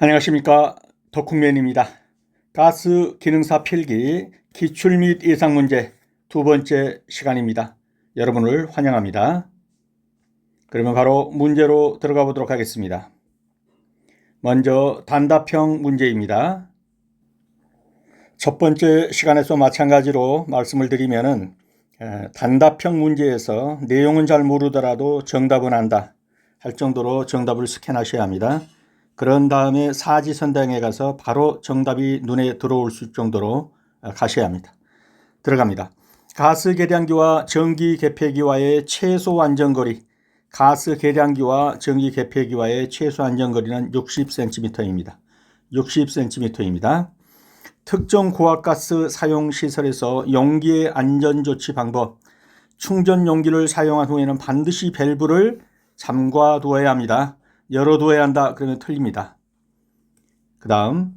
안녕하십니까, 덕후맨입니다. 가스 기능사 필기 기출 및 예상 문제 두 번째 시간입니다. 여러분을 환영합니다. 그러면 바로 문제로 들어가 보도록 하겠습니다. 먼저 단답형 문제입니다. 첫 번째 시간에서 마찬가지로 말씀을 드리면은 단답형 문제에서 내용은 잘 모르더라도 정답은 안다 할 정도로 정답을 스캔하셔야 합니다. 그런 다음에 사지선다형에 가서 바로 정답이 눈에 들어올 수 정도로 가셔야 합니다. 들어갑니다. 가스 계량기와 전기 개폐기와의 최소 안전거리. 가스 계량기와 전기 개폐기와의 최소 안전거리는 60cm입니다. 60cm입니다. 특정 고압가스 사용시설에서 용기의 안전조치 방법. 충전 용기를 사용한 후에는 반드시 밸브를 잠가두어야 합니다. 열어두어야 한다 그러면 틀립니다. 그 다음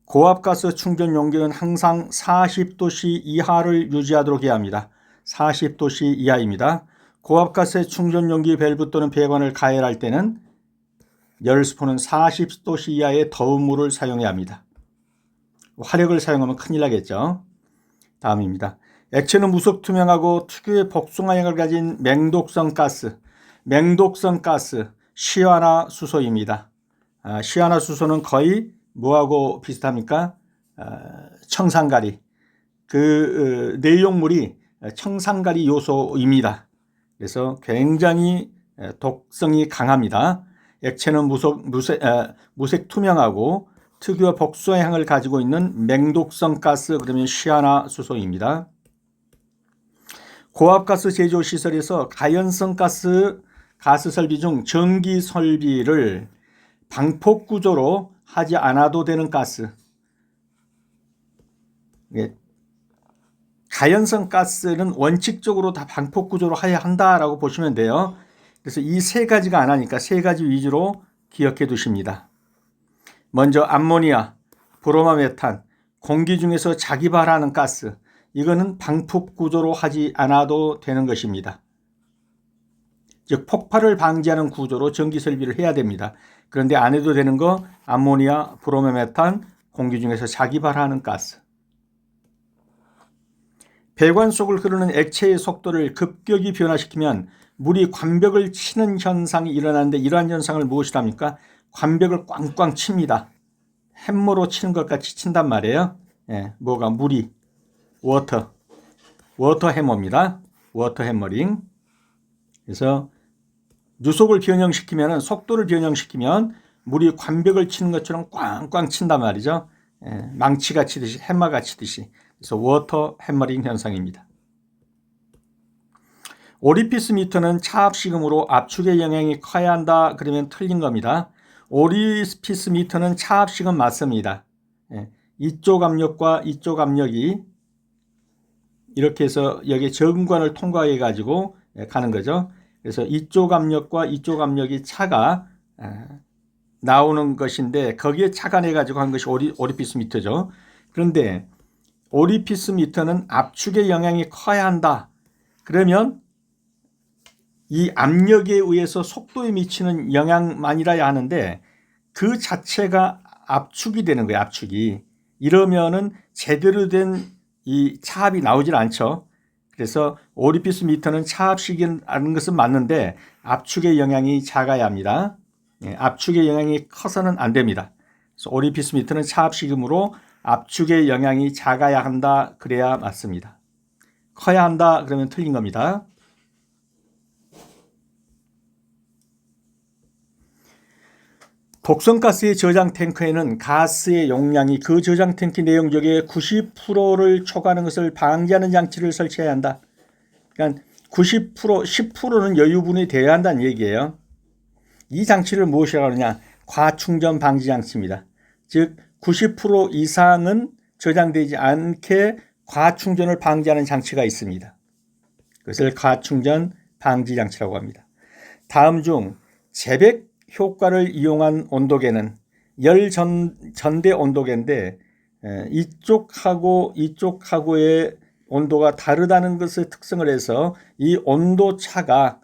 고압가스 충전 용기는 항상 40도씨 이하를 유지하도록 해야 합니다. 40도씨 이하입니다. 고압가스의 충전 용기 밸브 또는 배관을 가열할 때는 열스포는 40도씨 이하의 더운 물을 사용해야 합니다. 화력을 사용하면 큰일 나겠죠. 다음입니다. 액체는 무속 투명하고 특유의 복숭아향을 가진 맹독성 가스. 맹독성 가스 시아나수소입니다. 시아나수소는 거의 뭐하고 비슷합니까? 청산가리. 그 내용물이 청산가리 요소입니다. 그래서 굉장히 독성이 강합니다. 액체는 무색 투명하고 특유의 복숭아 향을 가지고 있는 맹독성 가스, 그러면 시아나수소입니다. 고압가스 제조 시설에서 가연성 가스 설비 중 전기 설비를 방폭 구조로 하지 않아도 되는 가스. 가연성 가스는 원칙적으로 다 방폭 구조로 해야 한다라고 보시면 돼요. 그래서 이 세 가지가 안 하니까 세 가지 위주로 기억해 두십니다. 먼저 암모니아, 브로마메탄, 공기 중에서 자기 발하는 가스. 이거는 방폭 구조로 하지 않아도 되는 것입니다. 즉 폭발을 방지하는 구조로 전기 설비를 해야 됩니다. 그런데 안 해도 되는 거 암모니아, 브로메탄, 공기 중에서 자기 발하는 가스. 배관 속을 흐르는 액체의 속도를 급격히 변화시키면 물이 관벽을 치는 현상이 일어나는데 이러한 현상을 무엇이랍니까? 관벽을 꽝꽝 칩니다. 햄머로 치는 것 같이 친단 말이에요. 뭐가 물이 워터 해머입니다. 워터 해머링. 그래서 누속을 변형시키면 속도를 변형시키면 물이 관벽을 치는 것처럼 꽝꽝 친단 말이죠. 망치가 치듯이 해머가 치듯이. 그래서 워터 해머링 현상입니다. 오리피스 미터는 차압식음으로 압축의 영향이 커야 한다 그러면 틀린 겁니다. 오리피스 미터는 차압식은 맞습니다. 이쪽 압력과 이쪽 압력이 이렇게 해서 여기에 저금관을 통과해 가지고 가는 거죠. 그래서 이쪽 압력과 이쪽 압력이 차가 나오는 것인데 거기에 차가 내 가지고 한 것이 오리피스 미터죠. 그런데 오리피스 미터는 압축의 영향이 커야 한다. 그러면 이 압력에 의해서 속도에 미치는 영향만이라야 하는데 그 자체가 압축이 되는 거예요. 압축이. 이러면은 제대로 된 이 차압이 나오질 않죠. 그래서 오리피스 미터는 차압식이라는 것은 맞는데 압축의 영향이 작아야 합니다. 압축의 영향이 커서는 안 됩니다. 그래서 오리피스 미터는 차압식이므로 압축의 영향이 작아야 한다. 그래야 맞습니다. 커야 한다. 그러면 틀린 겁니다. 독성가스의 저장 탱크에는 가스의 용량이 그 저장 탱크 내용적의 90%를 초과하는 것을 방지하는 장치를 설치해야 한다. 그러니까 90%, 10%는 여유분이 되어야 한다는 얘기예요. 이 장치를 무엇이라고 하느냐? 과충전 방지 장치입니다. 즉 90% 이상은 저장되지 않게 과충전을 방지하는 장치가 있습니다. 그것을 과충전 방지 장치라고 합니다. 다음 중 재백 효과를 이용한 온도계는 열 전대 온도계인데 이쪽하고의 온도가 다르다는 것을 특성을 해서 이 온도차가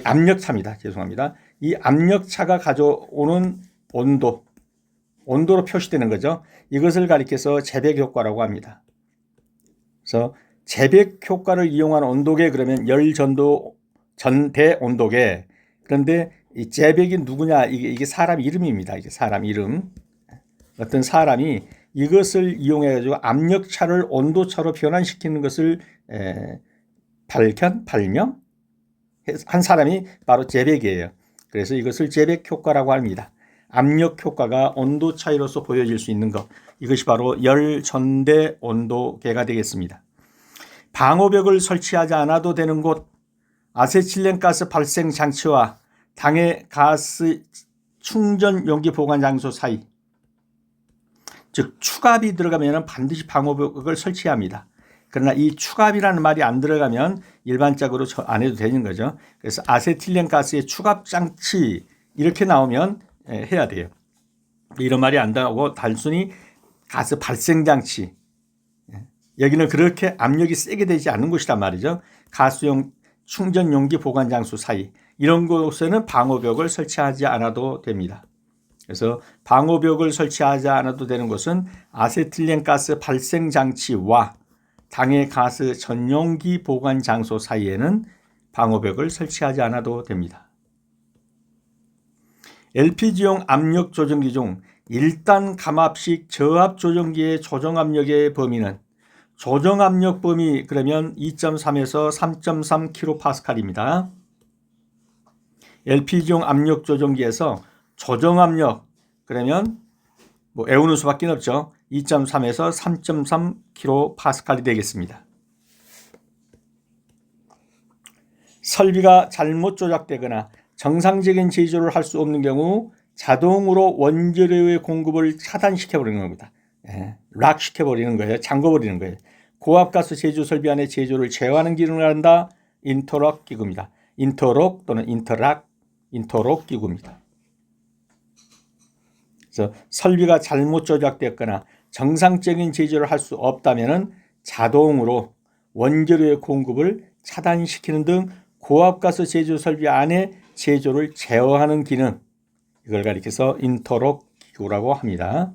압력차입니다. 죄송합니다. 이 압력차가 가져오는 온도로 표시되는 거죠. 이것을 가리켜서 재백 효과라고 합니다. 그래서 재백 효과를 이용한 온도계 그러면 열전도 전대 온도계. 그런데 이 재백이 누구냐? 이게 사람 이름입니다. 이게 사람 이름. 어떤 사람이 이것을 이용해 가지고 압력차를 온도차로 변환시키는 것을 발명 한 사람이 바로 재백이에요. 그래서 이것을 재백 효과라고 합니다. 압력 효과가 온도 차이로서 보여질 수 있는 것. 이것이 바로 열 전대 온도계가 되겠습니다. 방호벽을 설치하지 않아도 되는 곳, 아세틸렌 가스 발생 장치와 당해 가스 충전 용기 보관 장소 사이. 즉 추갑이 들어가면 반드시 방호벽을 설치해야 합니다. 그러나 이 추갑이라는 말이 안 들어가면 일반적으로 안 해도 되는 거죠. 그래서 아세틸렌 가스의 추갑 장치 이렇게 나오면 해야 돼요. 이런 말이 안 나오고 단순히 가스 발생 장치. 여기는 그렇게 압력이 세게 되지 않는 곳이란 말이죠. 가스용 충전 용기 보관 장소 사이. 이런 곳에는 방호벽을 설치하지 않아도 됩니다. 그래서 방호벽을 설치하지 않아도 되는 곳은 아세틸렌 가스 발생 장치와 당해 가스 전용기 보관 장소 사이에는 방호벽을 설치하지 않아도 됩니다. LPG용 압력 조정기 중 1단 감압식 저압 조정기의 조정 압력의 범위는 조정 압력 범위 그러면 2.3에서 3.3 kPa입니다. LPG용 압력 조정기에서 조정 압력 그러면 외우는 수밖에 없죠. 2.3에서 3.3 kPa이 되겠습니다. 설비가 잘못 조작되거나 정상적인 제조를 할 수 없는 경우 자동으로 원재료의 공급을 차단시켜버리는 겁니다. 락 시켜버리는 거예요. 잠궈버리는 거예요. 고압가스 제조 설비 안에 제조를 제어하는 기능을 한다. 인터럭 기구입니다. 인터럭 또는 인터럭 기구입니다. 그래서 설비가 잘못 조작되었거나 정상적인 제조를 할 수 없다면 자동으로 원재료의 공급을 차단시키는 등 고압가스 제조 설비 안에 제조를 제어하는 기능, 이걸 가리켜서 인터럭 기구라고 합니다.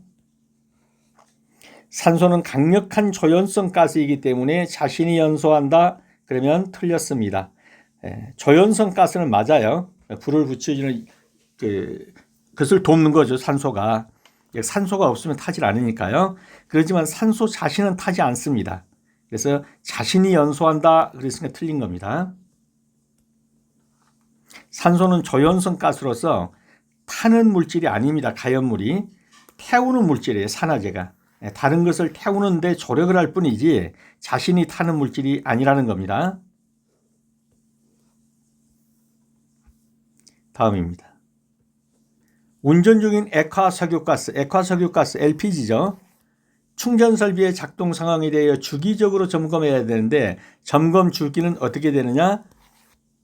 산소는 강력한 조연성 가스이기 때문에 자신이 연소한다 그러면 틀렸습니다. 조연성 가스는 맞아요. 불을 붙여주는 그것을 돕는 거죠. 산소가 없으면 타질 않으니까요. 그렇지만 산소 자신은 타지 않습니다. 그래서 자신이 연소한다 그랬으니까 틀린 겁니다. 산소는 조연성 가스로서 타는 물질이 아닙니다. 가연물이 태우는 물질이에요. 산화제가 다른 것을 태우는데 조력을 할 뿐이지 자신이 타는 물질이 아니라는 겁니다. 다음입니다. 운전 중인 액화석유가스 LPG죠. 충전 설비의 작동 상황에 대하여 주기적으로 점검해야 되는데 점검 주기는 어떻게 되느냐?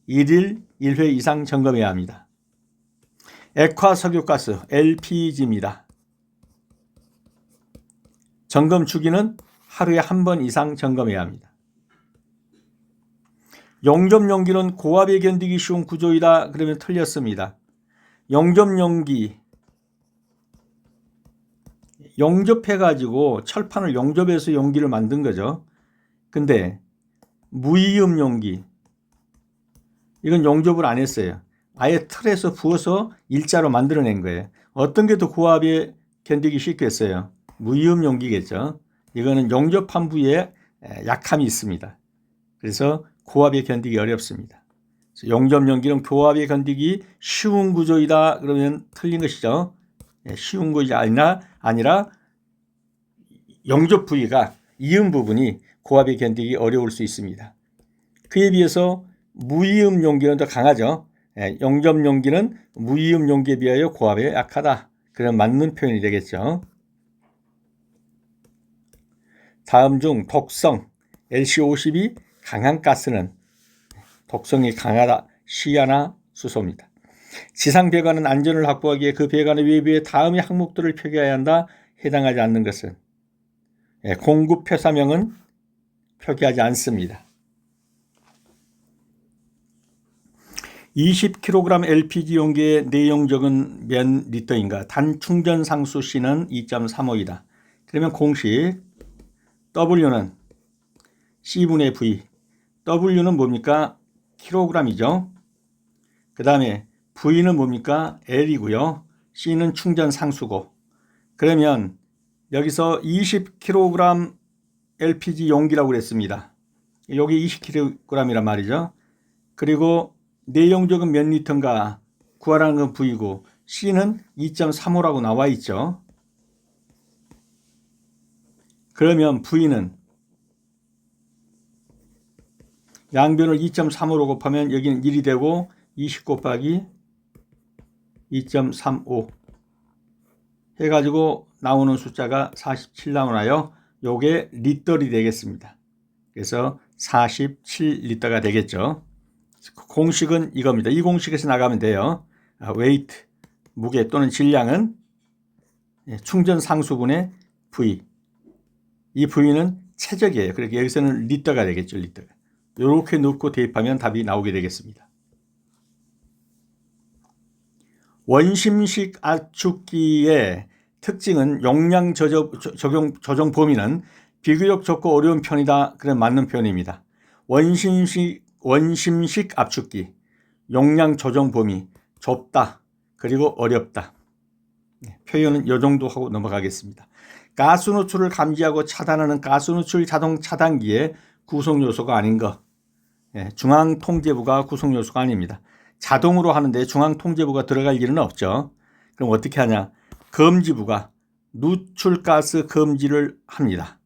1일 1회 이상 점검해야 합니다. 액화석유가스 LPG입니다. 점검 주기는 하루에 한 번 이상 점검해야 합니다. 용접용기는 고압에 견디기 쉬운 구조이다 그러면 틀렸습니다. 용접용기 용접해가지고 철판을 용접해서 용기를 만든 거죠. 근데 무이음 용기 이건 용접을 안 했어요. 아예 틀에서 부어서 일자로 만들어낸 거예요. 어떤 게 더 고압에 견디기 쉽겠어요? 무이음 용기겠죠. 이거는 용접한 부위에 약함이 있습니다. 그래서 고압에 견디기 어렵습니다. 용접 용기는 고압에 견디기 쉬운 구조이다 그러면 틀린 것이죠. 쉬운 것이 아니라 용접 부위가 이음 부분이 고압에 견디기 어려울 수 있습니다. 그에 비해서 무이음 용기는 더 강하죠. 용접 용기는 무이음 용기에 비하여 고압에 약하다. 그런 맞는 표현이 되겠죠. 다음 중 독성 LC50이 강한 가스는 독성이 강하다. 시아나 수소입니다. 지상 배관은 안전을 확보하기에 그 배관의 외부에 다음의 항목들을 표기해야 한다. 해당하지 않는 것은 공급 표사명은 표기하지 않습니다. 20kg LPG 용기의 내용적은 몇 리터인가? 단 충전 상수 C는 2.35이다. 그러면 공식 W는 C분의 V. W는 뭡니까? 킬로그램이죠. 그 다음에 V는 뭡니까? L이고요. C는 충전 상수고. 그러면 여기서 20kg LPG 용기라고 그랬습니다. 여기 20kg이란 말이죠. 그리고 내용적은 몇 리터인가 구하라는 건 V고 C는 2.35라고 나와 있죠. 그러면 V는 양변을 2.35로 곱하면 여기는 1이 되고 20 곱하기 2.35 해가지고 나오는 숫자가 47 나오나요? 요게 리터이 되겠습니다. 그래서 47리터가 되겠죠. 공식은 이겁니다. 이 공식에서 나가면 돼요. weight, 무게 또는 질량은 충전 상수분의 V. 이 V는 최적이에요. 그러니까 여기서는 리터가 되겠죠. 리터가. 이렇게 넣고 대입하면 답이 나오게 되겠습니다. 원심식 압축기의 특징은 용량 조정 범위는 비교적 적고 어려운 편이다. 그런 맞는 표현입니다. 원심식 압축기, 용량 조정 범위, 좁다. 그리고 어렵다. 표현은 이 정도 하고 넘어가겠습니다. 가스 노출을 감지하고 차단하는 가스 노출 자동 차단기의 구성 요소가 아닌 것. 중앙통제부가 구성 요소가 아닙니다. 자동으로 하는데 중앙통제부가 들어갈 일은 없죠. 그럼 어떻게 하냐? 검지부가 누출가스 검지를 합니다.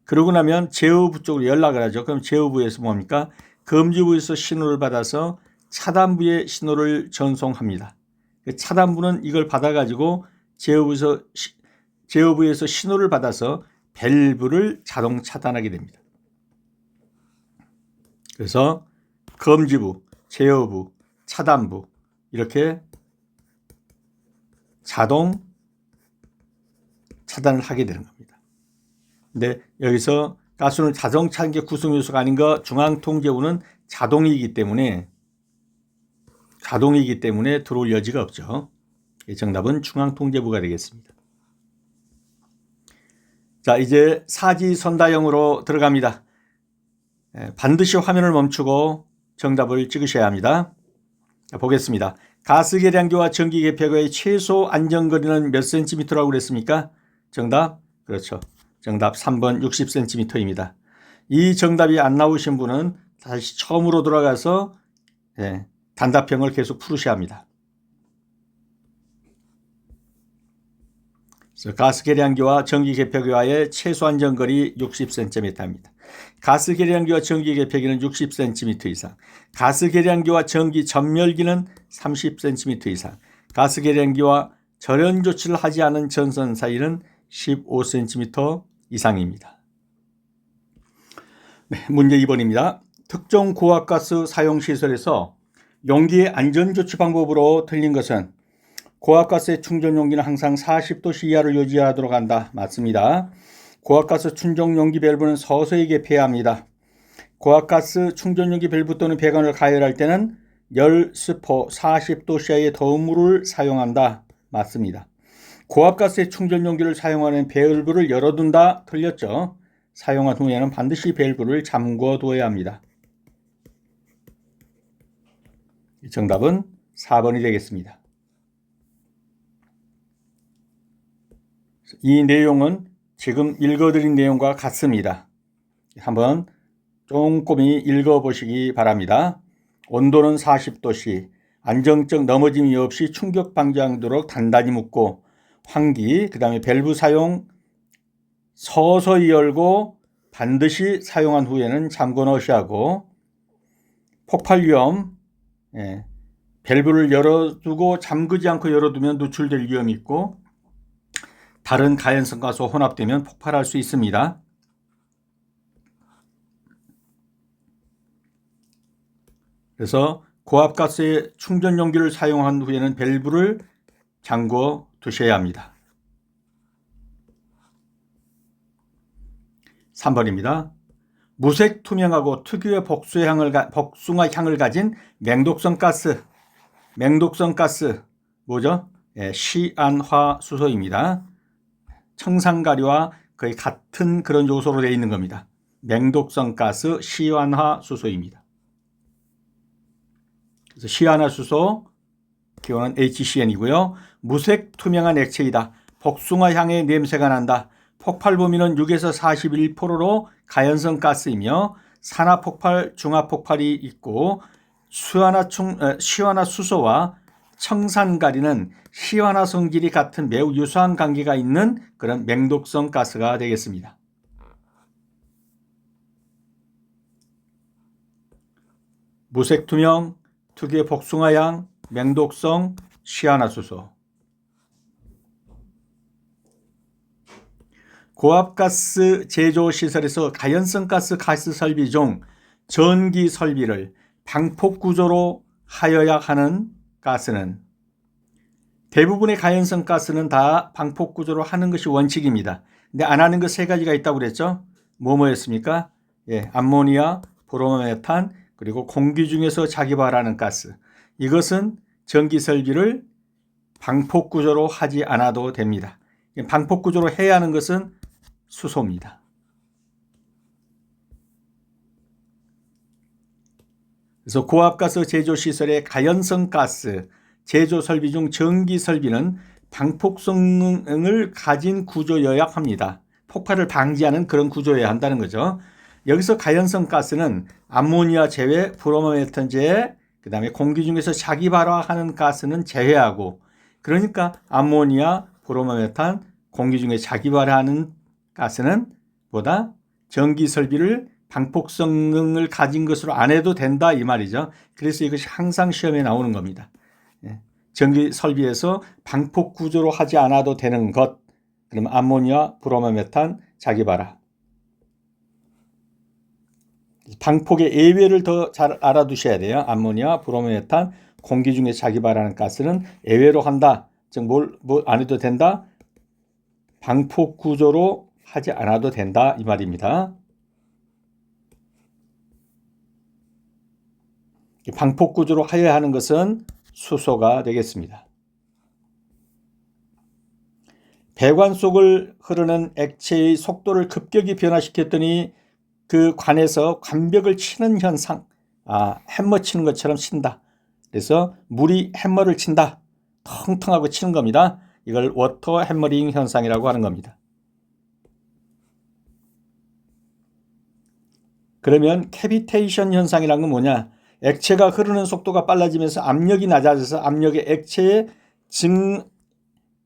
그러고 나면 제어부 쪽으로 연락을 하죠. 그럼 제어부에서 뭡니까? 검지부에서 신호를 받아서 차단부에 신호를 전송합니다. 차단부는 이걸 받아가지고 제어부에서 신호를 받아서 밸브를 자동 차단하게 됩니다. 그래서 검지부, 제어부, 차단부 이렇게 자동 차단을 하게 되는 겁니다. 근데 여기서 가스는 자동 차단기 구성 요소가 아닌 거 중앙통제부는 자동이기 때문에 들어올 여지가 없죠. 정답은 중앙통제부가 되겠습니다. 자, 이제 사지선다형으로 들어갑니다. 반드시 화면을 멈추고 정답을 찍으셔야 합니다. 자, 보겠습니다. 가스 계량기와 전기 개폐구의 최소 안전거리는 몇 cm라고 그랬습니까? 정답? 그렇죠. 정답 3번 60cm입니다. 이 정답이 안 나오신 분은 다시 처음으로 돌아가서 단답형을 계속 풀으셔야 합니다. 가스 계량기와 전기 개폐기와의 최소 안전거리 60cm입니다. 가스 계량기와 전기 개폐기는 60cm 이상, 가스 계량기와 전기 전멸기는 30cm 이상, 가스 계량기와 절연 조치를 하지 않은 전선 사이는 15cm 이상입니다. 문제 2번입니다. 특정 고압가스 사용시설에서 용기의 안전조치 방법으로 틀린 것은 고압가스의 충전 용기는 항상 40도씨 이하를 유지하도록 한다. 맞습니다. 고압가스 충전 용기 밸브는 서서히 개폐해야 합니다. 고압가스 충전 용기 밸브 또는 배관을 가열할 때는 열 스포 40도씨 이하의 더운 물을 사용한다. 맞습니다. 고압가스의 충전 용기를 사용하는 밸브를 열어둔다. 틀렸죠. 사용한 후에는 반드시 밸브를 잠궈둬야 합니다. 정답은 4번이 되겠습니다. 이 내용은 지금 읽어드린 내용과 같습니다. 한번 꼼꼼히 읽어보시기 바랍니다. 온도는 40도씨, 안정적 넘어짐이 없이 충격 방지하도록 단단히 묶고, 환기, 그 다음에 밸브 사용 서서히 열고 반드시 사용한 후에는 잠궈 넣으셔야 하고, 폭발 위험, 밸브를 열어두고 잠그지 않고 열어두면 누출될 위험이 있고, 다른 가연성 가스와 혼합되면 폭발할 수 있습니다. 그래서 고압가스의 충전 용기를 사용한 후에는 밸브를 잠궈 두셔야 합니다. 3번입니다. 무색 투명하고 특유의 복숭아 향을 가진 맹독성 가스 뭐죠? 시안화수소입니다. 청산가리와 거의 같은 그런 요소로 되어 있는 겁니다. 맹독성 가스 시안화수소입니다. 그래서 시안화수소 기호는 HCn이고요. 무색 투명한 액체이다. 복숭아 향의 냄새가 난다. 폭발 범위는 6에서 41%로 가연성 가스이며 산화폭발, 중화폭발이 있고 시완화수소와 청산가리는 시완화 성질이 같은 매우 유사한 관계가 있는 그런 맹독성 가스가 되겠습니다. 무색투명, 특유의 복숭아향, 맹독성, 시완화수소. 고압가스 제조시설에서 가연성 가스 설비 중 전기 설비를 방폭구조로 하여야 하는 가스는 대부분의 가연성 가스는 다 방폭구조로 하는 것이 원칙입니다. 근데 안 하는 것 세 가지가 있다고 그랬죠? 뭐였습니까? 암모니아, 브로모메탄, 그리고 공기 중에서 자기발하는 가스. 이것은 전기 설비를 방폭구조로 하지 않아도 됩니다. 방폭구조로 해야 하는 것은 수소입니다. 그래서 고압가스 제조시설의 가연성 가스 제조 설비 중 전기 설비는 방폭성능을 가진 구조여야 합니다. 폭발을 방지하는 그런 구조여야 한다는 거죠. 여기서 가연성 가스는 암모니아 제외, 브로모메탄 제외, 그 다음에 공기 중에서 자기 발화하는 가스는 제외하고, 그러니까 암모니아, 브로모메탄, 공기 중에 자기 발화하는 가스는 보다 전기 설비를 방폭 성능을 가진 것으로 안 해도 된다 이 말이죠. 그래서 이것이 항상 시험에 나오는 겁니다. 전기 설비에서 방폭 구조로 하지 않아도 되는 것, 그러면 암모니아, 브로모메탄, 자기 발화. 방폭의 예외를 더 잘 알아두셔야 돼요. 암모니아, 브로모메탄, 공기 중에 자기 발하는 가스는 예외로 한다. 즉 뭘 안 해도 된다. 방폭 구조로 하지 않아도 된다 이 말입니다. 방폭 구조로 하여야 하는 것은 수소가 되겠습니다. 배관 속을 흐르는 액체의 속도를 급격히 변화시켰더니 그 관에서 관벽을 치는 현상, 해머 치는 것처럼 친다. 그래서 물이 해머를 친다. 텅텅하고 치는 겁니다. 이걸 워터 해머링 현상이라고 하는 겁니다. 그러면 캐비테이션 현상이라는 건 뭐냐? 액체가 흐르는 속도가 빨라지면서 압력이 낮아져서 압력의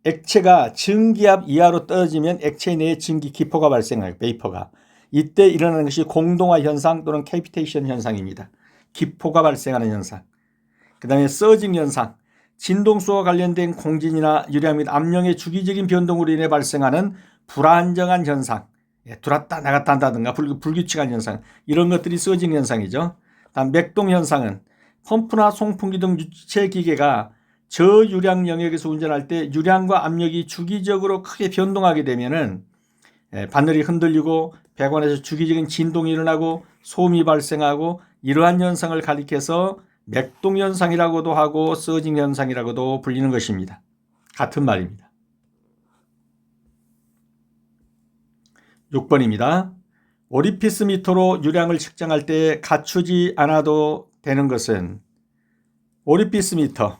액체가 증기압 이하로 떨어지면 액체 내에 증기 기포가 발생해요. 베이퍼가. 이때 일어나는 것이 공동화 현상 또는 캐비테이션 현상입니다. 기포가 발생하는 현상. 그 다음에 서징 현상. 진동수와 관련된 공진이나 유량 및 압력의 주기적인 변동으로 인해 발생하는 불안정한 현상. 들어왔다 나갔다 한다든가 불규칙한 현상. 이런 것들이 서징 현상이죠. 다음 맥동 현상은 펌프나 송풍기 등 유체 기계가 저유량 영역에서 운전할 때 유량과 압력이 주기적으로 크게 변동하게 되면은 바늘이 흔들리고 배관에서 주기적인 진동이 일어나고 소음이 발생하고, 이러한 현상을 가리켜서 맥동 현상이라고도 하고 서징 현상이라고도 불리는 것입니다. 같은 말입니다. 6번입니다. 오리피스 미터로 유량을 측정할 때 갖추지 않아도 되는 것은 오리피스 미터,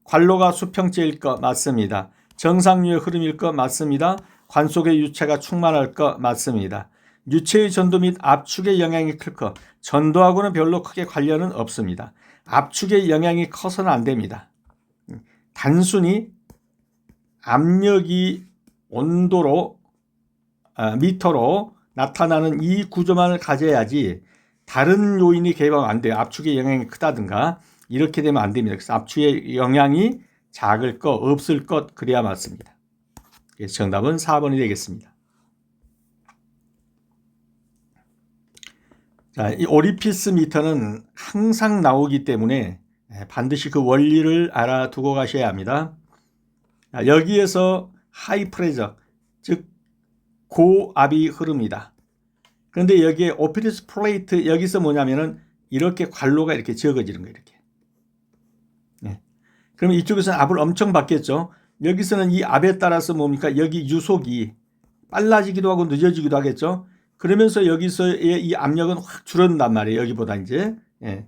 관로가 수평제일 것 맞습니다. 정상류의 흐름일 것 맞습니다. 관 속의 유체가 충만할 것 맞습니다. 유체의 전도 및 압축의 영향이 클 것, 전도하고는 별로 크게 관련은 없습니다. 압축의 영향이 커서는 안 됩니다. 단순히 압력이 온도로 미터로 나타나는 이 구조만을 가져야지 다른 요인이 개입하면 안 돼요. 압축의 영향이 크다든가 이렇게 되면 안 됩니다. 그래서 압축의 영향이 작을 것, 없을 것, 그래야 맞습니다. 그래서 정답은 4번이 되겠습니다. 자, 이 오리피스 미터는 항상 나오기 때문에 반드시 그 원리를 알아두고 가셔야 합니다. 여기에서 하이 프레저, 즉 고압이 흐릅니다. 그런데 여기에 오피리스 플레이트 여기서 뭐냐면은 이렇게 관로가 이렇게 적어지는 거예요. 이렇게. 네. 그러면 이쪽에서는 압을 엄청 받겠죠. 여기서는 이 압에 따라서 뭡니까? 여기 유속이 빨라지기도 하고 늦어지기도 하겠죠. 그러면서 여기서의 이 압력은 확 줄어든단 말이에요. 여기보다 이제. 예.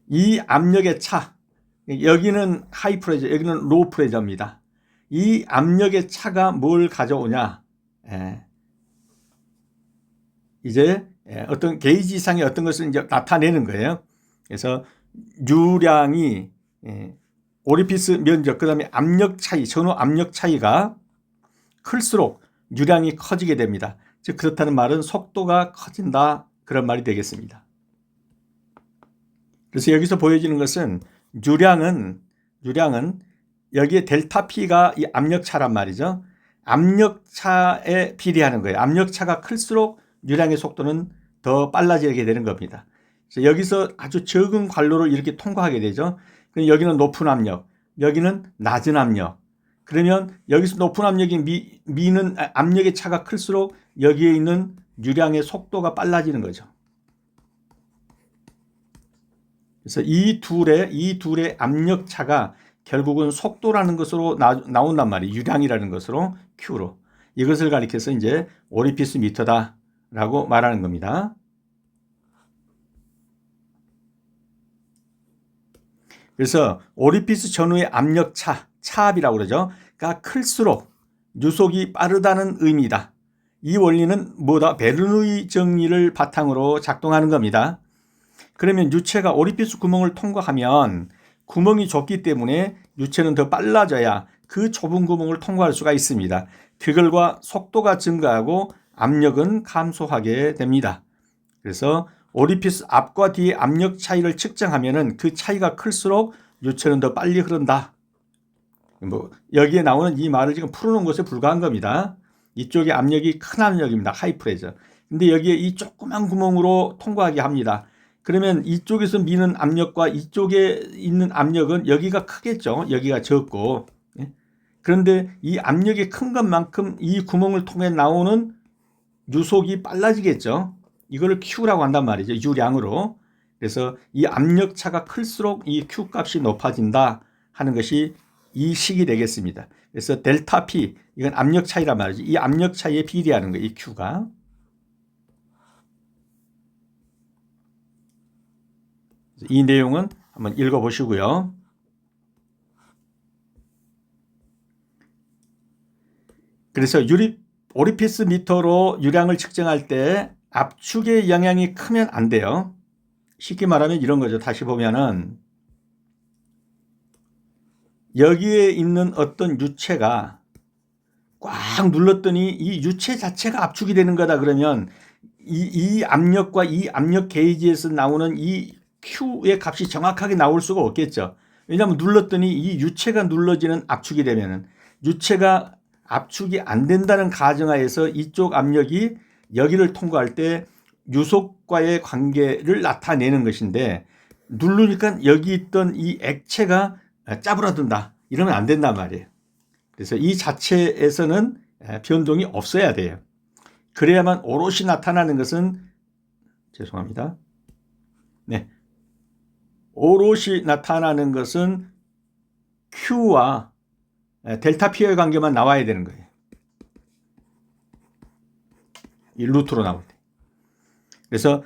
이 압력의 차. 여기는 하이 프레저, 여기는 로우 프레저입니다. 이 압력의 차가 뭘 가져오냐? 예. 이제 어떤 게이지 이상의 어떤 것을 이제 나타내는 거예요. 그래서 유량이 오리피스 면적, 그 다음에 압력 차이, 전후 압력 차이가 클수록 유량이 커지게 됩니다. 즉 그렇다는 말은 속도가 커진다, 그런 말이 되겠습니다. 그래서 여기서 보여지는 것은 유량은 여기에 델타 P가 이 압력차란 말이죠. 압력차에 비례하는 거예요. 압력차가 클수록 유량의 속도는 더 빨라지게 되는 겁니다. 그래서 여기서 아주 적은 관로를 이렇게 통과하게 되죠. 여기는 높은 압력, 여기는 낮은 압력. 그러면 여기서 높은 압력이 미는 압력의 차가 클수록 여기에 있는 유량의 속도가 빨라지는 거죠. 그래서 이 둘의 압력 차가 결국은 속도라는 것으로 나온단 말이에요. 유량이라는 것으로, Q로. 이것을 가리켜서 이제 오리피스 미터다라고 말하는 겁니다. 그래서 오리피스 전후의 압력 차압이라고 그러죠. 가 클수록 유속이 빠르다는 의미다. 이 원리는 뭐다? 베르누이 정리를 바탕으로 작동하는 겁니다. 그러면 유체가 오리피스 구멍을 통과하면 구멍이 좁기 때문에 유체는 더 빨라져야 그 좁은 구멍을 통과할 수가 있습니다. 그 결과 속도가 증가하고 압력은 감소하게 됩니다. 그래서 오리피스 앞과 뒤의 압력 차이를 측정하면은 그 차이가 클수록 유체는 더 빨리 흐른다. 여기에 나오는 이 말을 지금 풀어놓은 것에 불과한 겁니다. 이쪽에 압력이 큰 압력입니다. 하이 프레저. 근데 여기에 이 조그만 구멍으로 통과하게 합니다. 그러면 이쪽에서 미는 압력과 이쪽에 있는 압력은 여기가 크겠죠. 여기가 적고. 그런데 이 압력이 큰 것만큼 이 구멍을 통해 나오는 유속이 빨라지겠죠. 이거를 Q라고 한단 말이죠. 유량으로. 그래서 이 압력 차가 클수록 이 Q 값이 높아진다 하는 것이 이 식이 되겠습니다. 그래서 델타 P, 이건 압력 차이란 말이죠. 이 압력 차이에 비례하는 거예요. 이 Q가. 이 내용은 한번 읽어보시고요. 그래서 오리피스 미터로 유량을 측정할 때 압축의 영향이 크면 안 돼요. 쉽게 말하면 이런 거죠. 다시 보면은 여기에 있는 어떤 유체가 꽉 눌렀더니 이 유체 자체가 압축이 되는 거다 그러면 이 압력과 이 압력 게이지에서 나오는 이 Q의 값이 정확하게 나올 수가 없겠죠. 왜냐하면 눌렀더니 이 유체가 눌러지는 압축이 되면은 유체가 압축이 안 된다는 가정하에서 이쪽 압력이 여기를 통과할 때 유속과의 관계를 나타내는 것인데 누르니까 여기 있던 이 액체가 짜부라든다. 이러면 안 된단 말이에요. 그래서 이 자체에서는 변동이 없어야 돼요. 그래야만 오롯이 나타나는 것은 죄송합니다. 네. 오롯이 나타나는 것은 Q와 델타 P의 관계만 나와야 되는 거예요. 이 루트로 나올 때. 그래서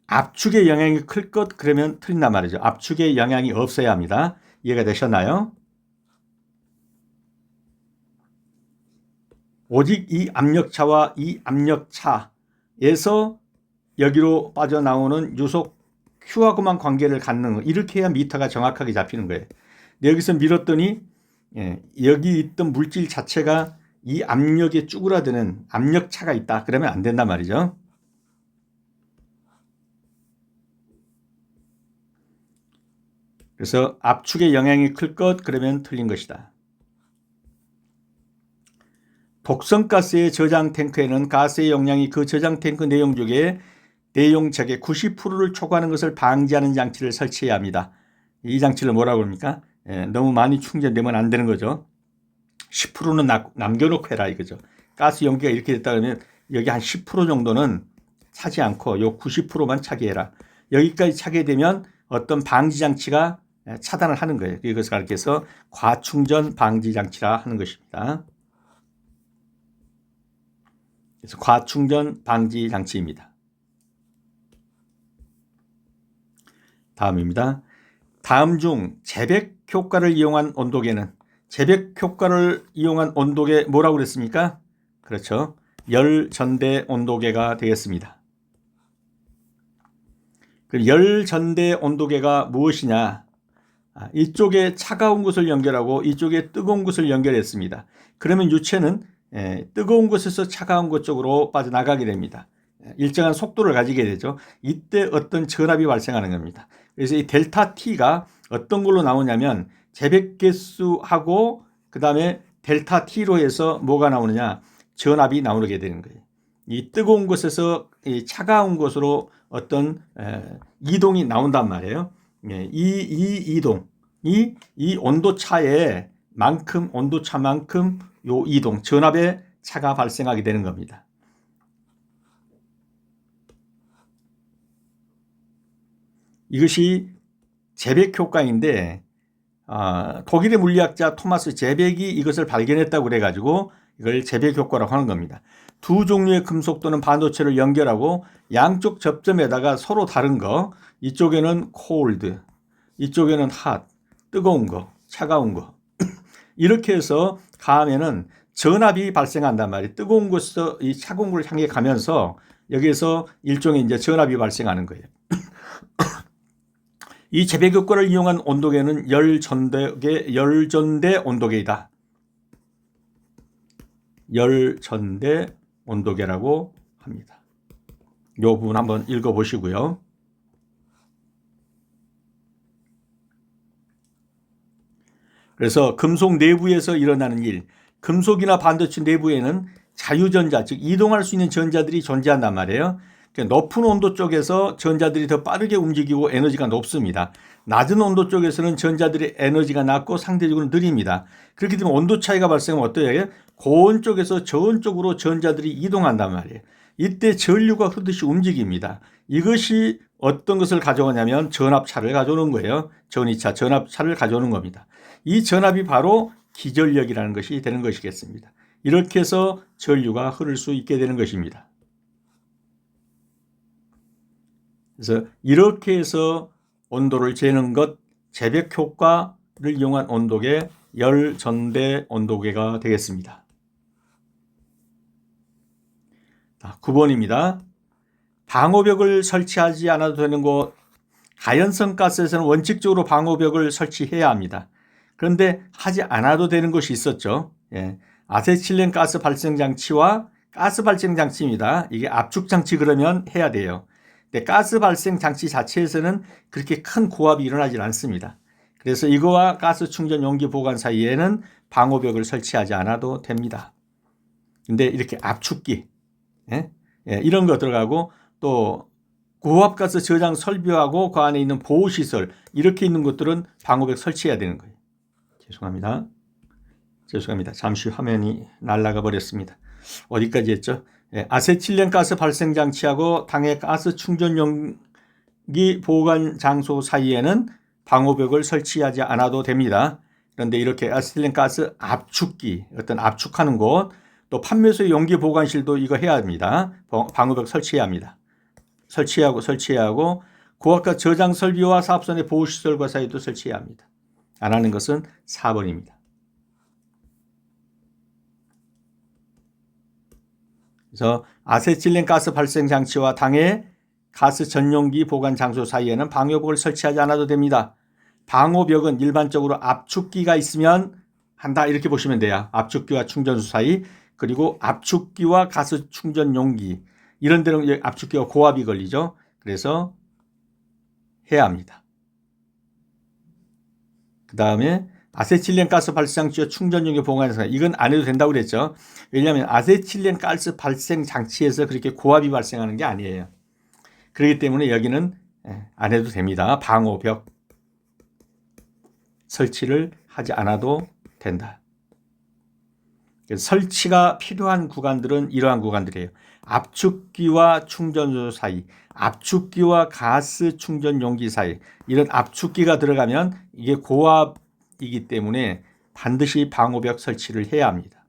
압축의 영향이 클 것 그러면 틀린단 말이죠. 압축의 영향이 없어야 합니다. 이해가 되셨나요? 오직 이 압력차와 이 압력차에서 여기로 빠져나오는 유속 Q하고만 관계를 갖는 거, 이렇게 해야 미터가 정확하게 잡히는 거예요. 여기서 밀었더니 여기 있던 물질 자체가 이 압력에 쭈그라드는 압력차가 있다. 그러면 안 된단 말이죠. 그래서 압축의 영향이 클 것 그러면 틀린 것이다. 독성가스의 저장 탱크에는 가스의 용량이 그 저장 탱크 내용 중에 내용적의 90%를 초과하는 것을 방지하는 장치를 설치해야 합니다. 이 장치를 뭐라고 합니까? 너무 많이 충전되면 안 되는 거죠. 10%는 남겨놓고 해라 이거죠. 가스 용기가 이렇게 됐다 그러면 여기 한 10% 정도는 차지 않고 요 90%만 차게 해라. 여기까지 차게 되면 어떤 방지 장치가 차단을 하는 거예요. 이것을 가리켜서 과충전 방지 장치라 하는 것입니다. 그래서 과충전 방지 장치입니다. 다음입니다. 다음 중 재백 효과를 이용한 온도계는 재백 효과를 이용한 온도계 뭐라고 그랬습니까? 그렇죠. 열전대 온도계가 되겠습니다. 그럼 열전대 온도계가 무엇이냐? 이쪽에 차가운 곳을 연결하고 이쪽에 뜨거운 곳을 연결했습니다. 그러면 유체는 뜨거운 곳에서 차가운 곳 쪽으로 빠져나가게 됩니다. 일정한 속도를 가지게 되죠. 이때 어떤 전압이 발생하는 겁니다. 그래서 이 델타 T가 어떤 걸로 나오냐면 재백계수하고 그 다음에 델타 T로 해서 뭐가 나오느냐, 전압이 나오게 되는 거예요. 이 뜨거운 곳에서 이 차가운 곳으로 어떤 이동이 나온단 말이에요. 이 이동, 이 온도 차에 만큼 온도 차만큼 요 이동, 전압의 차가 발생하게 되는 겁니다. 이것이 재백 효과인데 독일의 물리학자 토마스 제백이 이것을 발견했다고 그래가지고 이걸 재백 효과라고 하는 겁니다. 두 종류의 금속 또는 반도체를 연결하고 양쪽 접점에다가 서로 다른 거, 이쪽에는 cold, 이쪽에는 hot, 뜨거운 거, 차가운 거 이렇게 해서 가하면은 전압이 발생한단 말이에요. 뜨거운 곳에서 이 차가운 곳을 향해 가면서 여기에서 일종의 이제 전압이 발생하는 거예요. 이 재백 효과를 이용한 온도계는 열전대 온도계이다. 열전대 온도계라고 합니다. 이 부분 한번 읽어보시고요. 그래서 금속 내부에서 일어나는 일, 금속이나 반도체 내부에는 자유전자, 즉 이동할 수 있는 전자들이 존재한단 말이에요. 높은 온도 쪽에서 전자들이 더 빠르게 움직이고 에너지가 높습니다. 낮은 온도 쪽에서는 전자들의 에너지가 낮고 상대적으로 느립니다. 그렇게 되면 온도 차이가 발생하면 어떠해요? 고온 쪽에서 저온 쪽으로 전자들이 이동한단 말이에요. 이때 전류가 흐르듯이 움직입니다. 이것이 어떤 것을 가져오냐면 전압차를 가져오는 거예요. 전위차, 전압차를 가져오는 겁니다. 이 전압이 바로 기전력이라는 것이 되는 것이겠습니다. 이렇게 해서 전류가 흐를 수 있게 되는 것입니다. 그래서 이렇게 해서 온도를 재는 것, 재백 효과를 이용한 온도계, 열전대 온도계가 되겠습니다. 9번입니다. 방호벽을 설치하지 않아도 되는 곳, 가연성 가스에서는 원칙적으로 방호벽을 설치해야 합니다. 그런데 하지 않아도 되는 것이 있었죠. 아세틸렌 가스 발생 장치와 가스 발생 장치입니다. 이게 압축 장치 그러면 해야 돼요. 근데 가스 발생 장치 자체에서는 그렇게 큰 고압이 일어나지 않습니다. 그래서 이거와 가스 충전 용기 보관 사이에는 방호벽을 설치하지 않아도 됩니다. 근데 이렇게 압축기, 이런 거 들어가고 또 고압가스 저장 설비하고 그 안에 있는 보호시설 이렇게 있는 것들은 방호벽 설치해야 되는 거예요. 죄송합니다. 잠시 화면이 날아가 버렸습니다. 어디까지 했죠? 아세틸렌 가스 발생 장치하고 당해 가스 충전 용기 보관 장소 사이에는 방호벽을 설치하지 않아도 됩니다. 그런데 이렇게 아세틸렌 가스 압축기, 어떤 압축하는 곳, 또 판매소의 용기 보관실도 이거 해야 합니다. 방호벽 설치해야 합니다. 설치해야 하고 고압가스 저장 설비와 사업선의 보호시설과 사이도 설치해야 합니다. 안 하는 것은 4번입니다. 그래서 아세틸렌 가스 발생 장치와 당해 가스 전용기 보관 장소 사이에는 방호벽을 설치하지 않아도 됩니다. 방호벽은 일반적으로 압축기가 있으면 한다 이렇게 보시면 돼요. 압축기와 충전소 사이, 그리고 압축기와 가스 충전 용기 이런 데는 압축기와 고압이 걸리죠. 그래서 해야 합니다. 그 다음에 아세틸렌 가스 발생 장치와 충전 용기 보관 장치, 이건 안 해도 된다고 그랬죠. 왜냐하면 아세틸렌 가스 발생 장치에서 그렇게 고압이 발생하는 게 아니에요. 그렇기 때문에 여기는 안 해도 됩니다. 방호벽 설치를 하지 않아도 된다. 설치가 필요한 구간들은 이러한 구간들이에요. 압축기와 충전소 사이, 압축기와 가스 충전 용기 사이, 이런 압축기가 들어가면 이게 고압이기 때문에 반드시 방호벽 설치를 해야 합니다.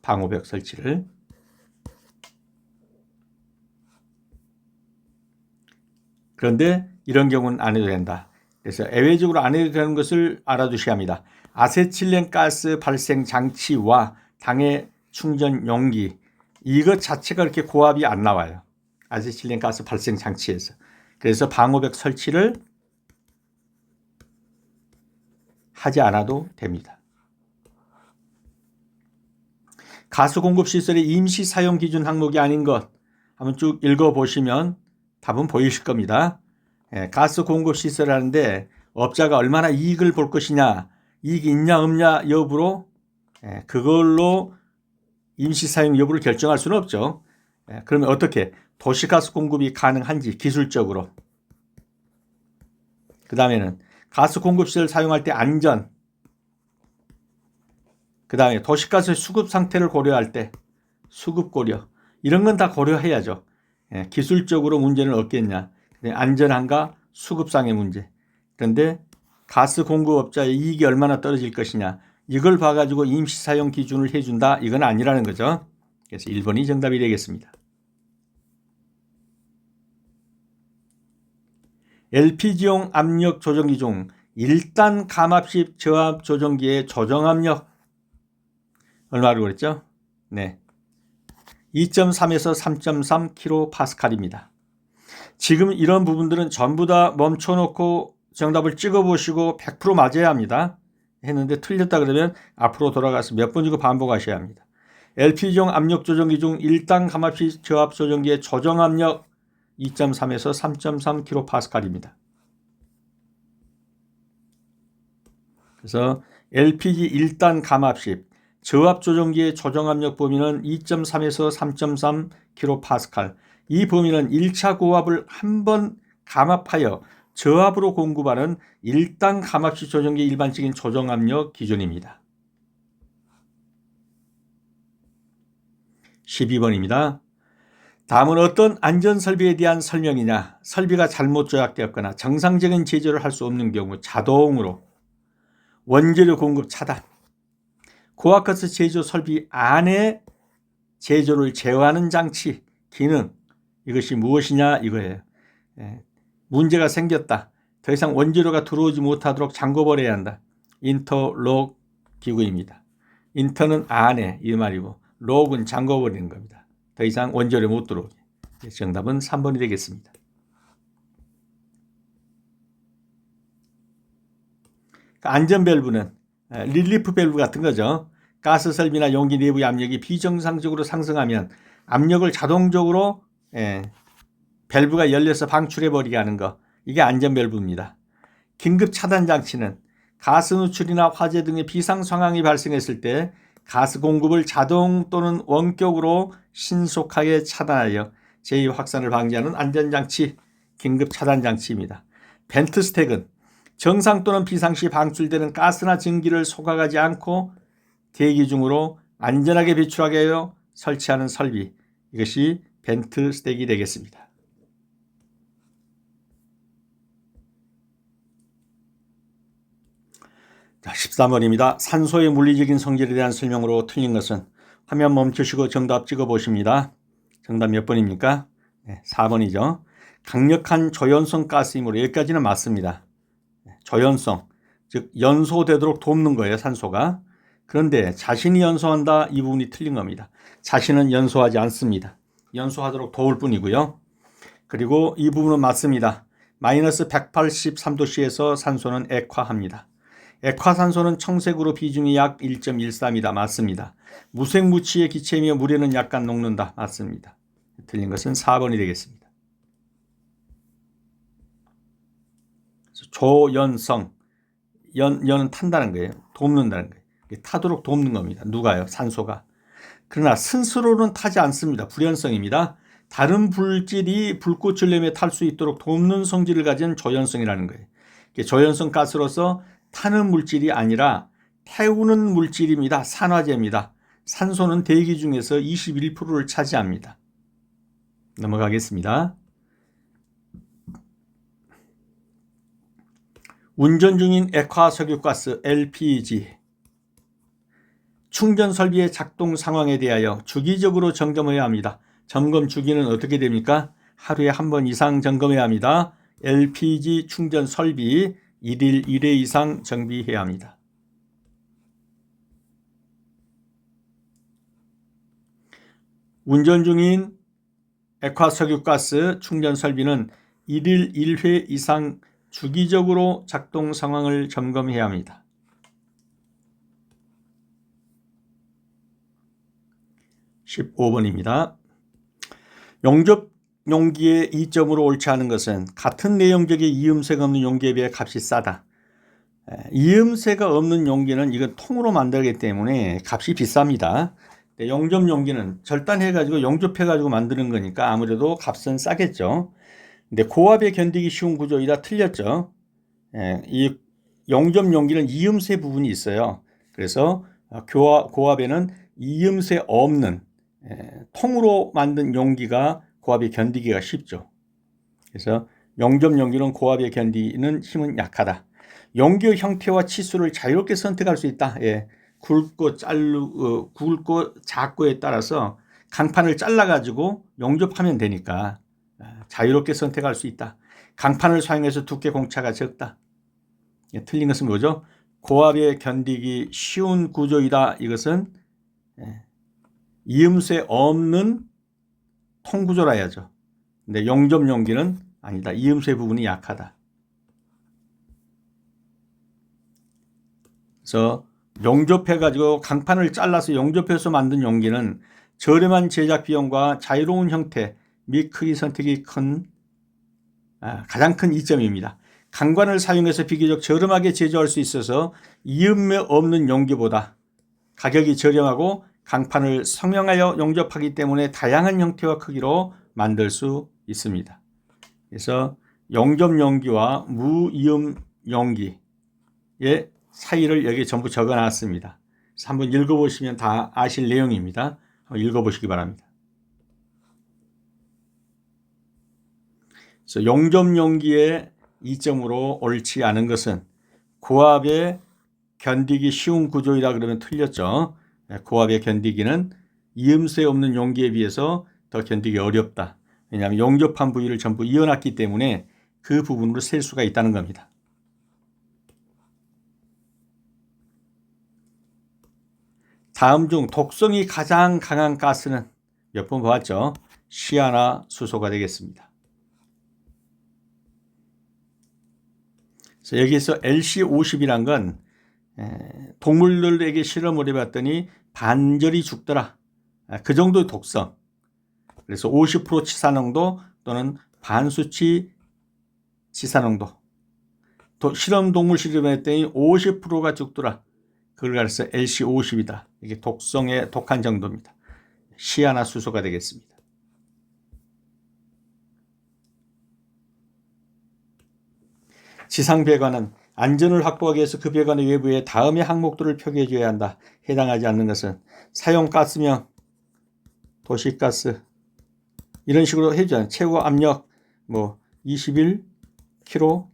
방호벽 설치를. 그런데 이런 경우는 안 해도 된다. 그래서 예외적으로 안 해도 되는 것을 알아두셔야 합니다. 아세틸렌 가스 발생 장치와 당해 충전 용기, 이것 자체가 그렇게 고압이 안 나와요. 아세틸렌 가스 발생 장치에서. 그래서 방호벽 설치를 하지 않아도 됩니다. 가스 공급 시설의 임시 사용 기준 항목이 아닌 것 한번 쭉 읽어보시면 답은 보이실 겁니다. 가스 공급 시설을 하는데 업자가 얼마나 이익을 볼 것이냐, 이익이 있냐 없냐 여부로 그걸로 임시 사용 여부를 결정할 수는 없죠. 그러면 어떻게 도시가스 공급이 가능한지 기술적으로, 그 다음에는 가스 공급 시설을 사용할 때 안전, 그 다음에 도시가스의 수급 상태를 고려할 때 수급 고려, 이런 건 다 고려해야죠. 기술적으로 문제는 없겠냐, 안전한가, 수급상의 문제. 그런데 가스 공급업자의 이익이 얼마나 떨어질 것이냐, 이걸 봐가지고 임시 사용 기준을 해준다, 이건 아니라는 거죠. 그래서 1번이 정답이 되겠습니다. LPG용 압력 조정기 중 1단 감압식 저압 조정기의 조정압력 얼마로 그랬죠? 네, 2.3에서 3.3 kPa입니다. 지금 이런 부분들은 전부 다 멈춰놓고 정답을 찍어보시고 100% 맞아야 합니다. 했는데 틀렸다 그러면 앞으로 돌아가서 몇 번 주고 반복하셔야 합니다. LPG용 압력 조정기 중 1단 감압식 저압 조정기의 조정압력 2.3에서 3.3 kPa입니다. 그래서 LPG 1단 감압식 저압 조정기의 조정압력 범위는 2.3에서 3.3 kPa. 이 범위는 1차 고압을 한 번 감압하여 저압으로 공급하는 1단 감압식 조정기의 일반적인 조정압력 기준입니다. 12번입니다. 다음은 어떤 안전설비에 대한 설명이냐. 설비가 잘못 조작되었거나 정상적인 제조를 할 수 없는 경우 자동으로 원재료 공급 차단, 고압가스 제조 설비 안에 제조를 제어하는 장치, 기능, 이것이 무엇이냐 이거예요. 문제가 생겼다. 더 이상 원재료가 들어오지 못하도록 잠궈버려야 한다. 인터록 기구입니다. 인터는 안에 이 말이고 록은 잠궈버리는 겁니다. 더 이상 원재료 못 들어오게. 정답은 3번이 되겠습니다. 안전밸브는 릴리프 밸브 같은 거죠. 가스 설비나 용기 내부의 압력이 비정상적으로 상승하면 압력을 자동적으로 밸브가 열려서 방출해버리게 하는 거, 이게 안전밸브입니다. 긴급 차단 장치는 가스 누출이나 화재 등의 비상 상황이 발생했을 때 가스 공급을 자동 또는 원격으로 신속하게 차단하여 재해 확산을 방지하는 안전장치, 긴급 차단 장치입니다. 벤트 스택은 정상 또는 비상시 방출되는 가스나 전기를 속아가지 않고 대기 중으로 안전하게 배출하게 하여 설치하는 설비, 이것이 벤트 스택이 되겠습니다. 자, 13번입니다. 산소의 물리적인 성질에 대한 설명으로 틀린 것은 화면 멈추시고 정답 찍어보십니다. 정답 몇 번입니까? 네, 4번이죠. 강력한 조연성 가스이므로 여기까지는 맞습니다. 조연성, 즉 연소되도록 돕는 거예요, 산소가. 그런데 자신이 연소한다, 이 부분이 틀린 겁니다. 자신은 연소하지 않습니다. 연소하도록 도울 뿐이고요. 그리고 이 부분은 맞습니다. 마이너스 183도씨에서 산소는 액화합니다. 액화산소는 청색으로 비중이 약 1.13이다. 맞습니다. 무색무취의 기체이며 물에는 약간 녹는다. 맞습니다. 틀린 것은 4번이 되겠습니다. 조연성, 연은 탄다는 거예요. 돕는다는 거예요. 타도록 돕는 겁니다. 누가요? 산소가. 그러나 스스로는 타지 않습니다. 불연성입니다. 다른 물질이 불꽃을 내며 탈 수 있도록 돕는 성질을 가진 조연성이라는 거예요. 조연성 가스로서 타는 물질이 아니라 태우는 물질입니다. 산화제입니다. 산소는 대기 중에서 21%를 차지합니다. 넘어가겠습니다. 운전 중인 액화석유가스 LPG 충전 설비의 작동 상황에 대하여 주기적으로 점검해야 합니다. 점검 주기는 어떻게 됩니까? 하루에 한 번 이상 점검해야 합니다. LPG 충전 설비 1일 1회 이상 정비해야 합니다. 운전 중인 액화석유가스 충전 설비는 1일 1회 이상 주기적으로 작동 상황을 점검해야 합니다. 15번입니다. 용접 용기의 이점으로 옳지 않은 것은 같은 내용적인 이음새가 없는 용기에 비해 값이 싸다. 이음새가 없는 용기는 이건 통으로 만들기 때문에 값이 비쌉니다. 용접 용기는 절단해가지고 용접해가지고 만드는 거니까 아무래도 값은 싸겠죠. 근데 고압에 견디기 쉬운 구조이다 틀렸죠. 이 용접 용기는 이음새 부분이 있어요. 그래서 고압에는 이음새 없는 통으로 만든 용기가 고압에 견디기가 쉽죠. 그래서 용접 용기는 고압에 견디는 힘은 약하다. 용기의 형태와 치수를 자유롭게 선택할 수 있다. 굵고 작고에 따라서 강판을 잘라가지고 용접하면 되니까 자유롭게 선택할 수 있다. 강판을 사용해서 두께 공차가 적다. 틀린 것은 뭐죠? 고압에 견디기 쉬운 구조이다. 이것은 이음새 없는 통구조라 해야죠. 근데 용접 용기는 아니다. 이음새 부분이 약하다. 그래서 용접해가지고 강판을 잘라서 용접해서 만든 용기는 저렴한 제작 비용과 자유로운 형태 및 크기 선택이 가장 큰 이점입니다. 강관을 사용해서 비교적 저렴하게 제조할 수 있어서 이음새 없는 용기보다 가격이 저렴하고 강판을 성형하여 용접하기 때문에 다양한 형태와 크기로 만들 수 있습니다. 그래서 용접 용기와 무이음 용기의 사이를 여기 전부 적어놨습니다. 그래서 한번 읽어보시면 다 아실 내용입니다. 한번 읽어보시기 바랍니다. 그래서 용접 용기의 이점으로 옳지 않은 것은 고압에 견디기 쉬운 구조이라 그러면 틀렸죠. 고압에 견디기는 이음새 없는 용기에 비해서 더 견디기 어렵다. 왜냐하면 용접한 부위를 전부 이어놨기 때문에 그 부분으로 셀 수가 있다는 겁니다. 다음 중 독성이 가장 강한 가스는 몇 번 보았죠. 시아나수소가 되겠습니다. 그래서 여기서 LC50이란 건 동물들에게 실험을 해봤더니 반절이 죽더라. 그 정도의 독성. 그래서 50% 치사농도 또는 반수치 치사농도. 실험 동물 실험했더니 50%가 죽더라. 그걸 가르쳐 LC50이다. 이게 독성의 독한 정도입니다. 시아나수소가 되겠습니다. 지상 배관은 안전을 확보하기 위해서 그 배관의 외부에 다음의 항목들을 표기해 줘야 한다. 해당하지 않는 것은 사용가스명, 도시가스 이런 식으로 해줘야 최고 압력 21kPa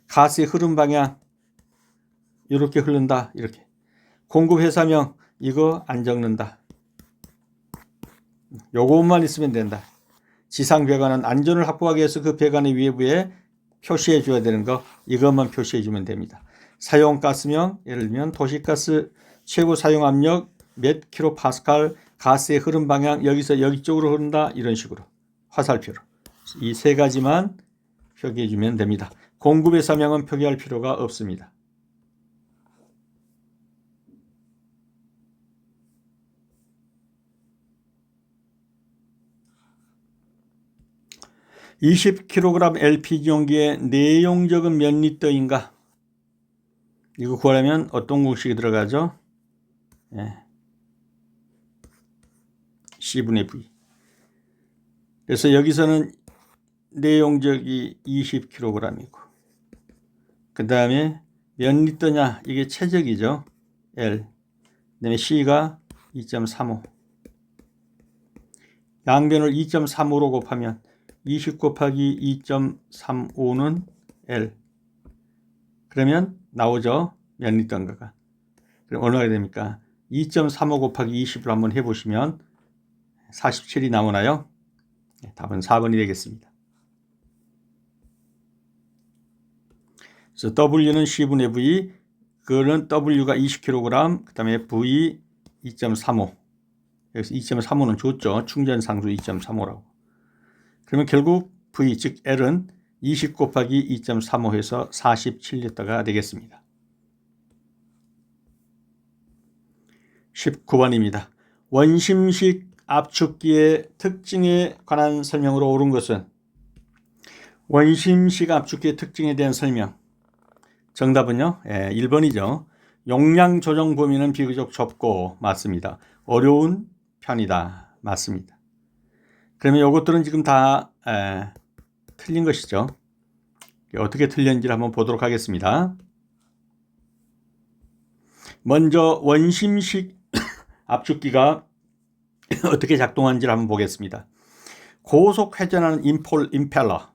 가스의 흐름 방향 이렇게 흐른다. 이렇게 공급 회사명 이거 안 적는다. 요것만 있으면 된다. 지상 배관은 안전을 확보하기 위해서 그 배관의 외부에 표시해 줘야 되는 거 이것만 표시해 주면 됩니다. 사용가스명 예를 들면 도시가스 최고 사용 압력 몇 킬로파스칼 가스의 흐름 방향 여기서 여기 쪽으로 흐른다 이런 식으로 화살표로 이 세 가지만 표기해 주면 됩니다. 공급 회사명은 표기할 필요가 없습니다. (20kg) LPG 용기의 내용적은 몇 리터인가? 이거 구하려면 어떤 공식이 들어가죠? C분의 V. 그래서 여기서는 내용적이 20kg이고 그 다음에 몇 리터냐? 이게 최적이죠. L. 그다음에 C가 2.35. 양변을 2.35로 곱하면 20 곱하기 2.35는 L. 그러면 나오죠. 몇 리터인가가. 그럼 얼마가 됩니까? 2.35 곱하기 20을 한번 해보시면 47이 나오나요? 네, 답은 4번이 되겠습니다. 그래서 W는 C분의 V, 그거는 W가 20kg, 그 다음에 V 2.35. 여기서 2.35는 줬죠. 충전상수 2.35라고. 그러면 결국 V, 즉 L은 20 곱하기 2.35 해서 47리터가 되겠습니다. 19번입니다. 원심식 압축기의 특징에 관한 설명으로 옳은 것은 원심식 압축기의 특징에 대한 설명. 정답은요. 1번이죠. 용량 조정 범위는 비교적 좁고 맞습니다. 어려운 편이다. 맞습니다. 그러면 이것들은 지금 다 틀린 것이죠. 어떻게 틀렸는지를 한번 보도록 하겠습니다. 먼저 원심식 압축기가 어떻게 작동하는지를 한번 보겠습니다. 고속 회전하는 임펠러,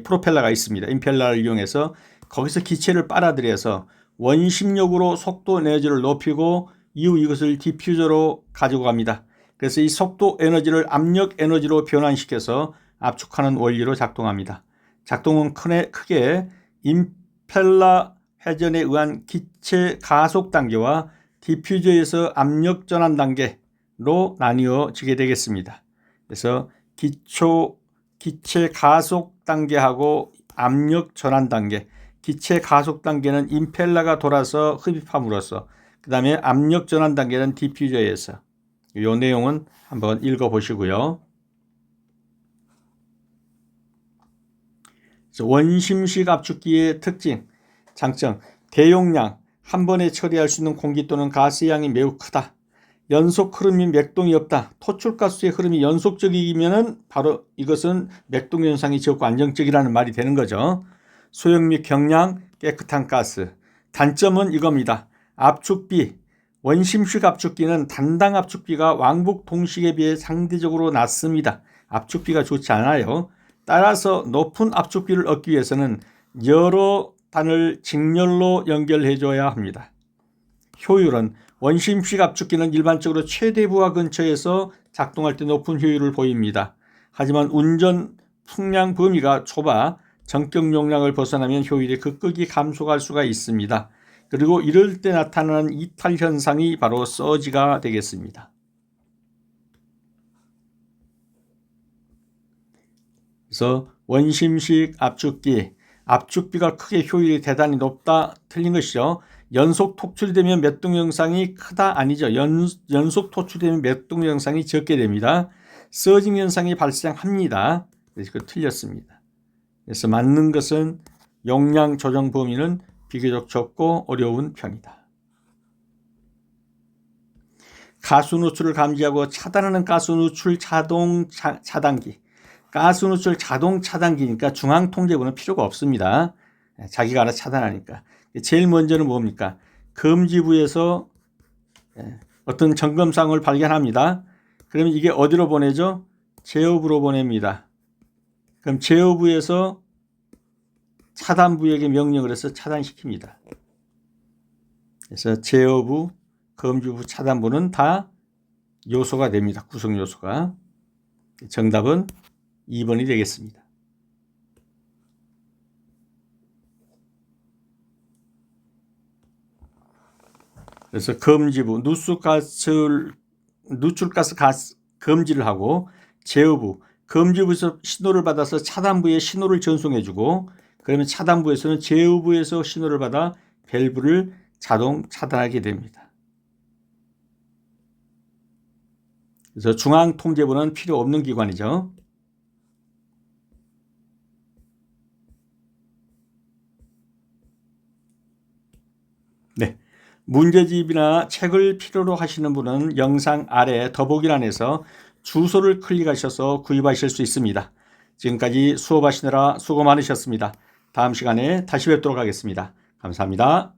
프로펠러가 있습니다. 임펠러를 이용해서 거기서 기체를 빨아들여서 원심력으로 속도 에너지를 높이고 이후 이것을 디퓨저로 가지고 갑니다. 그래서 이 속도 에너지를 압력 에너지로 변환시켜서 압축하는 원리로 작동합니다. 작동은 크게 임펠러 회전에 의한 기체 가속 단계와 디퓨저에서 압력 전환 단계로 나뉘어지게 되겠습니다. 그래서 기체 가속 단계하고 압력 전환 단계, 기체 가속 단계는 임펠러가 돌아서 흡입함으로써, 그 다음에 압력 전환 단계는 디퓨저에서. 이 내용은 한번 읽어보시고요. 원심식 압축기의 특징, 장점, 대용량, 한 번에 처리할 수 있는 공기 또는 가스 양이 매우 크다. 연속 흐름이 맥동이 없다. 토출가스의 흐름이 연속적이면은 바로 이것은 맥동 현상이 적고 안정적이라는 말이 되는 거죠. 소형 및 경량, 깨끗한 가스. 단점은 이겁니다. 압축비, 원심식 압축기는 단당 압축비가 왕복 동식에 비해 상대적으로 낮습니다. 압축비가 좋지 않아요. 따라서 높은 압축비를 얻기 위해서는 여러 단을 직렬로 연결해 줘야 합니다. 효율은 원심식 압축기는 일반적으로 최대 부하 근처에서 작동할 때 높은 효율을 보입니다. 하지만 운전 풍량 범위가 좁아 전격 용량을 벗어나면 효율이 급격히 감소할 수가 있습니다. 그리고 이럴 때 나타나는 이탈 현상이 바로 서지가 되겠습니다. 그래서 원심식 압축기, 압축비가 크게 효율이 대단히 높다, 틀린 것이죠. 연속 토출되면 맥동 현상이 크다, 아니죠. 연속 토출되면 맥동 현상이 적게 됩니다. 서징 현상이 발생합니다. 그래서 그거 틀렸습니다. 그래서 맞는 것은 용량 조정 범위는 비교적 좁고 어려운 편이다. 가스 누출을 감지하고 차단하는 가스 누출 자동 차단기. 가스 누출 자동 차단기니까 중앙 통제부는 필요가 없습니다. 자기가 알아서 차단하니까. 제일 먼저는 뭡니까? 검지부에서 어떤 점검사항을 발견합니다. 그러면 이게 어디로 보내죠? 제어부로 보냅니다. 그럼 제어부에서 차단부에게 명령을 해서 차단시킵니다. 그래서 제어부, 검지부, 차단부는 다 요소가 됩니다. 구성 요소가. 정답은 2번이 되겠습니다. 그래서 검지부, 누출가스 검지를 하고, 제어부, 검지부에서 신호를 받아서 차단부에 신호를 전송해주고, 그러면 차단부에서는 제어부에서 신호를 받아 밸브를 자동 차단하게 됩니다. 그래서 중앙통제부는 필요 없는 기관이죠. 네. 문제집이나 책을 필요로 하시는 분은 영상 아래 더보기란에서 주소를 클릭하셔서 구입하실 수 있습니다. 지금까지 수업하시느라 수고 많으셨습니다. 다음 시간에 다시 뵙도록 하겠습니다. 감사합니다.